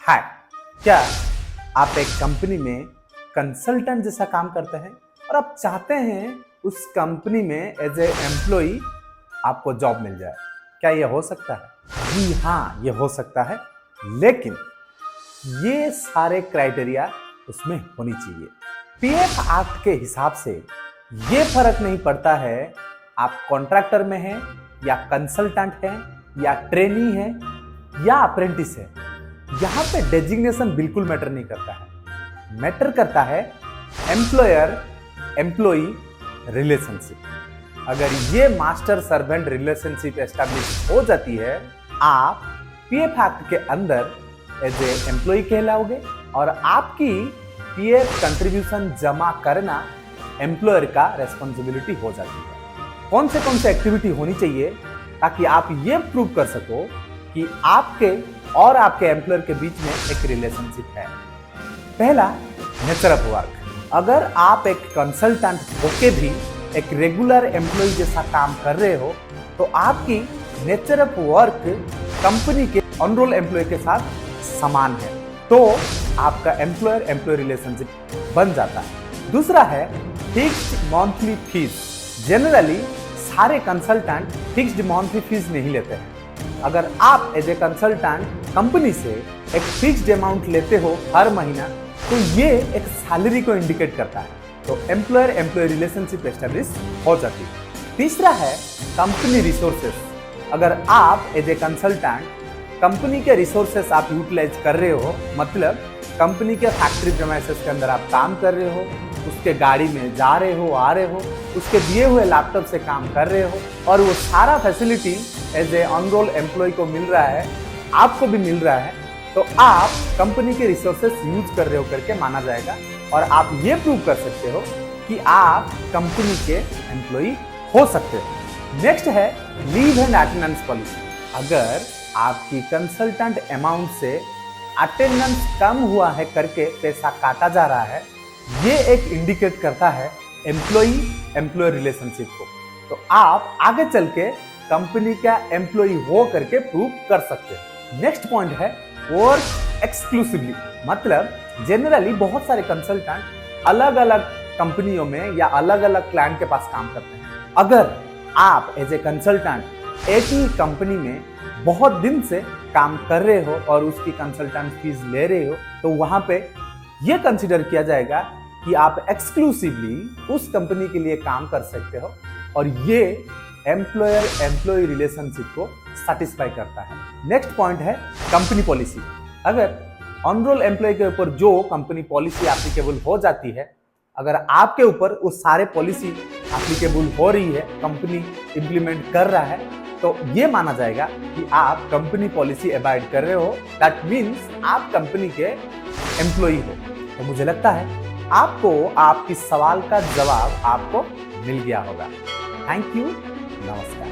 हाय, क्या आप एक कंपनी में कंसल्टेंट जैसा काम करते हैं और आप चाहते हैं उस कंपनी में एज ए एम्प्लॉय आपको जॉब मिल जाए? क्या यह हो सकता है? जी हाँ, यह हो सकता है, लेकिन ये सारे क्राइटेरिया उसमें होनी चाहिए। पीएफ एक्ट के हिसाब से ये फर्क नहीं पड़ता है आप कॉन्ट्रैक्टर में हैं या कंसल्टेंट हैं या ट्रेनी हैं या अप्रेंटिस है। यहां पे डेजिग्नेशन बिल्कुल मैटर नहीं करता है। मैटर करता है एम्प्लॉयर एम्प्लॉई रिलेशनशिप। अगर ये मास्टर सर्वेंट रिलेशनशिप एस्टैब्लिश हो जाती है, आप पीएफ एक्ट के अंदर एज ए एम्प्लॉय कहलाओगे और आपकी पीएफ कंट्रीब्यूशन जमा करना एम्प्लॉयर का रेस्पॉन्सिबिलिटी हो जाती है। कौन से एक्टिविटी होनी चाहिए ताकि आप ये प्रूव कर सको कि आपके और आपके एम्प्लॉयर के बीच में एक रिलेशनशिप है। पहला, नेचर ऑफ वर्क। अगर आप एक कंसल्टेंट होके भी एक रेगुलर एम्प्लॉय जैसा काम कर रहे हो तो आपकी नेचर ऑफ वर्क कंपनी के ऑन रोल एम्प्लॉय के साथ समान है, तो आपका एम्प्लॉयर एम्प्लॉय रिलेशनशिप बन जाता है। दूसरा है फिक्स्ड मंथली फीस। जनरली सारे कंसल्टेंट फिक्स्ड मंथली फीस नहीं लेते हैं। अगर आप एज ए कंसल्टेंट कंपनी से एक फिक्स्ड अमाउंट लेते हो हर महीना, तो ये एक सैलरी को इंडिकेट करता है, तो एम्प्लॉयर एम्प्लॉय रिलेशनशिप एस्टैब्लिश हो जाती है। तीसरा है कंपनी रिसोर्सेस। अगर आप एज ए कंसल्टेंट कंपनी के रिसोर्सेस आप यूटिलाइज कर रहे हो, मतलब कंपनी के फैक्ट्री प्रेमाइसेस के अंदर आप काम कर रहे हो, उसके गाड़ी में जा रहे हो, आ रहे हो, उसके दिए हुए लैपटॉप से काम कर रहे हो और वो सारा facility as a on roll employee को मिल रहा है, आपको भी मिल रहा है, तो आप कंपनी के रिसोर्सेस यूज कर रहे हो करके माना जाएगा और आप ये प्रूव कर सकते हो कि आप कंपनी के एम्प्लॉय हो सकते हो। नेक्स्ट है लीव एंड अटेंडेंस पॉलिसी। अगर आपकी कंसल्टेंट अमाउंट से अटेंडेंस कम हुआ है करके पैसा काटा जा रहा है, ये एक इंडिकेट करता है एम्प्लॉय एम्प्लॉय रिलेशनशिप को, तो आप आगे चल के कंपनी का एम्प्लॉय हो करके प्रूव कर सकते हैं। नेक्स्ट पॉइंट है वर्क एक्सक्लूसिवली। मतलब जनरली बहुत सारे कंसल्टेंट अलग अलग कंपनियों में या अलग अलग क्लाइंट के पास काम करते हैं। अगर आप एज ए कंसल्टेंट एक ही कंपनी में बहुत दिन से काम कर रहे हो और उसकी कंसल्टेंट फीस ले रहे हो, तो वहां पे यह कंसिडर किया जाएगा कि आप एक्सक्लूसिवली उस कंपनी के लिए काम कर सकते हो और ये एम्प्लॉयर एम्प्लॉय रिलेशनशिप को सेटिस्फाई करता है। नेक्स्ट पॉइंट है कंपनी पॉलिसी। अगर ऑन रोल एम्प्लॉय के ऊपर जो कंपनी पॉलिसी एप्लीकेबल हो जाती है, अगर आपके ऊपर वो सारे पॉलिसी एप्लीकेबल हो रही है, कंपनी इंप्लीमेंट कर रहा है, तो ये माना जाएगा कि आप कंपनी पॉलिसी अबाइड कर रहे हो। दैट मीन्स आप कंपनी के एम्प्लॉय हो। तो मुझे लगता है आपको आपकी सवाल का जवाब आपको मिल गया होगा। थैंक यू, नमस्कार।